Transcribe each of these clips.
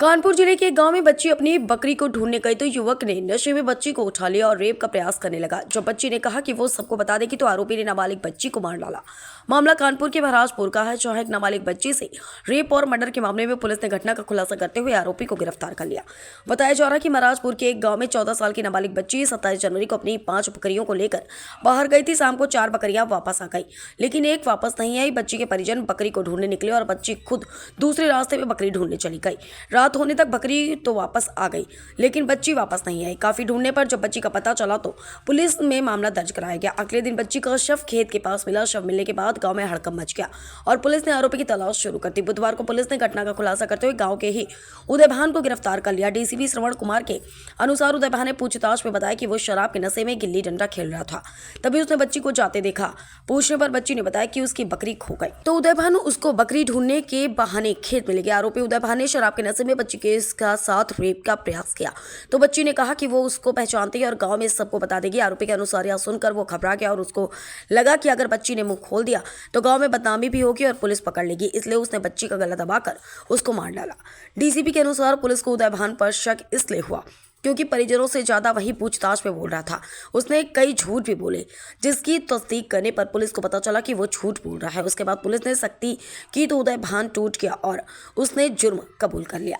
कानपुर जिले के एक गांव में बच्ची अपनी बकरी को ढूंढने गई तो युवक ने नशे में बच्ची को उठा लिया और रेप का प्रयास करने लगा। जब बच्ची ने कहा कि वो सबको बता देगी तो आरोपी ने नाबालिग बच्ची को मार डाला। मामला कानपुर के महाराजपुर का है, जहां एक नाबालिग बच्ची से रेप और मर्डर के मामले में पुलिस ने घटना का खुलासा करते हुए आरोपी को गिरफ्तार कर लिया। बताया जा रहा है कि महाराजपुर के एक गाँव में 14 साल की नाबालिग बच्ची 27 जनवरी को अपनी 5 बकरियों को लेकर बाहर गई थी। शाम को 4 बकरियां वापस आ गई, लेकिन एक वापस नहीं आई। बच्ची के परिजन बकरी को ढूंढने निकले और बच्ची खुद दूसरे रास्ते में बकरी ढूंढने चली गई। रात होने तक बकरी तो वापस आ गई, लेकिन बच्ची वापस नहीं आई। काफी ढूंढने पर जब बच्ची का पता चला तो पुलिस में मामला दर्ज कराया गया। अगले दिन बच्ची का शव खेत के पास मिला। शव मिलने के बाद गांव में हड़कंप मच गया और पुलिस ने आरोपी की तलाश शुरू कर दी। बुधवार को पुलिस ने घटना का खुलासा करते हुए गांव के ही उदय भान को गिरफ्तार कर लिया। डीसीपी श्रवण कुमार के अनुसार उदय भान ने पूछताछ में बताया कि वो शराब के नशे में गिल्ली डंडा खेल रहा था, तभी उसने बच्ची को जाते देखा। पूछने पर बच्ची ने बताया कि उसकी बकरी खो गई, तो उदय भान उसको बकरी ढूंढने के बहाने खेत में ले गया। आरोपी उदय भान ने शराब के नशे में बच्ची के साथ रेप का प्रयास किया, तो बच्ची ने कहा कि वो उसको पहचानती है और गांव में सबको बता देगी। आरोपी के अनुसार यह सुनकर वो घबरा गया और उसको लगा कि अगर बच्ची ने मुंह खोल दिया तो गांव में बदनामी भी होगी और पुलिस पकड़ लेगी, इसलिए उसने बच्ची का गला दबाकर उसको मार डाला। डीसीपी के अनुसार पुलिस को उदय भान पर शक इसलिए हुआ क्योंकि परिजनों से ज्यादा वही पूछताछ में बोल रहा था। उसने कई झूठ भी बोले, जिसकी तस्दीक करने पर पुलिस को पता चला कि वो झूठ बोल रहा है। उसके बाद पुलिस ने सख्ती की तो उदय भान टूट गया और उसने जुर्म कबूल कर लिया।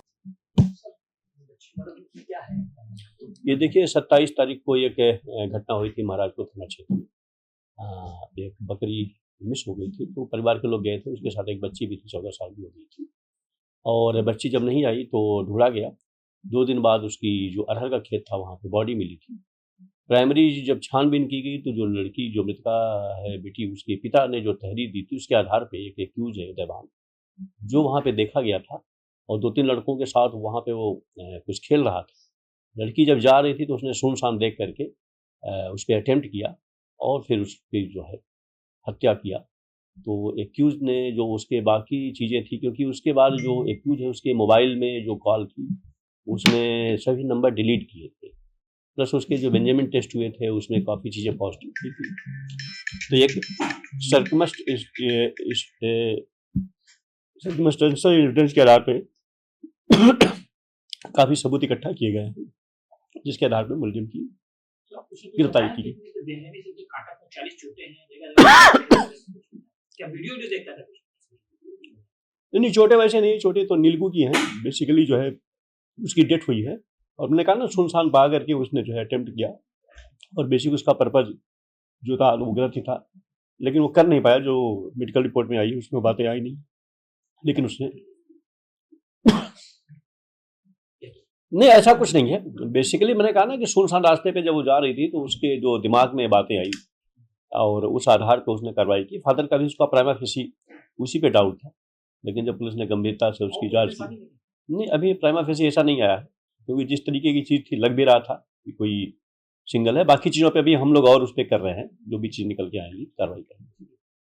ये देखिए 27 तारीख को एक घटना हुई थी महाराजपुर थाना क्षेत्र में। एक बकरी मिस हो गई थी, तो परिवार के लोग गए थे, उसके साथ एक बच्ची भी थी, 14 साल की हो गई थी। और बच्ची जब नहीं आई तो ढूंढा गया। 2 दिन बाद उसकी जो अरहर का खेत था वहाँ पे बॉडी मिली थी। प्राइमरी जब छानबीन की गई तो जो लड़की जो मृतका है बेटी, उसके पिता ने जो तहरीर दी थी उसके आधार पे एक एक्यूज है उदय भान, जो वहाँ पे देखा गया था और 2-3 लड़कों के साथ वहाँ पे वो कुछ खेल रहा था। लड़की जब जा रही थी तो उसने सुनसान देख करके उस पर अटेम्प्ट किया और फिर उसकी जो है हत्या किया। तो एक्यूज ने जो उसके बाकी चीज़ें थी, क्योंकि उसके बाद जो एक्यूज है उसके मोबाइल में जो कॉल थी उसमें सभी नंबर डिलीट किए थे, प्लस उसके जो बेंजामिन टेस्ट हुए थे उसमें काफ़ी चीज़ें पॉजिटिव थी। तो एक सर्कमस्टेंशियल एविडेंस के आधार पे काफ़ी सबूत इकट्ठा किए गए हैं, जिसके आधार पर मुलजिम की गिरफ्तारी की नहीं, चोटें वैसे नहीं, चोटें तो नीलगू की हैं। बेसिकली जो है उसकी डेथ हुई है और मैंने कहा ना सुनसान पा करके उसने जो है अटेम्प्ट किया और बेसिक उसका पर्पज जो था वो गलत ही था, लेकिन वो कर नहीं पाया। जो मेडिकल रिपोर्ट में आई उसमें बातें आई नहीं, लेकिन उसने नहीं, ऐसा कुछ नहीं है। बेसिकली मैंने कहा ना कि सुनसान रास्ते पे जब वो जा रही थी तो उसके जो दिमाग में बातें आई और उस आधार पर उसने कार्रवाई की। फादर का भी उसका प्राइमा फेसी उसी पे डाउट था, लेकिन जब पुलिस ने गंभीरता से उसकी जांच की, नहीं अभी प्राइमा फेसी ऐसा नहीं आया है, क्योंकि जिस तरीके की चीज़ थी लग भी रहा था कि कोई सिंगल है। बाकी चीज़ों पे भी हम लोग और उस पर कर रहे हैं, जो भी चीज़ निकल के आएंगी कार्रवाई करेंगे।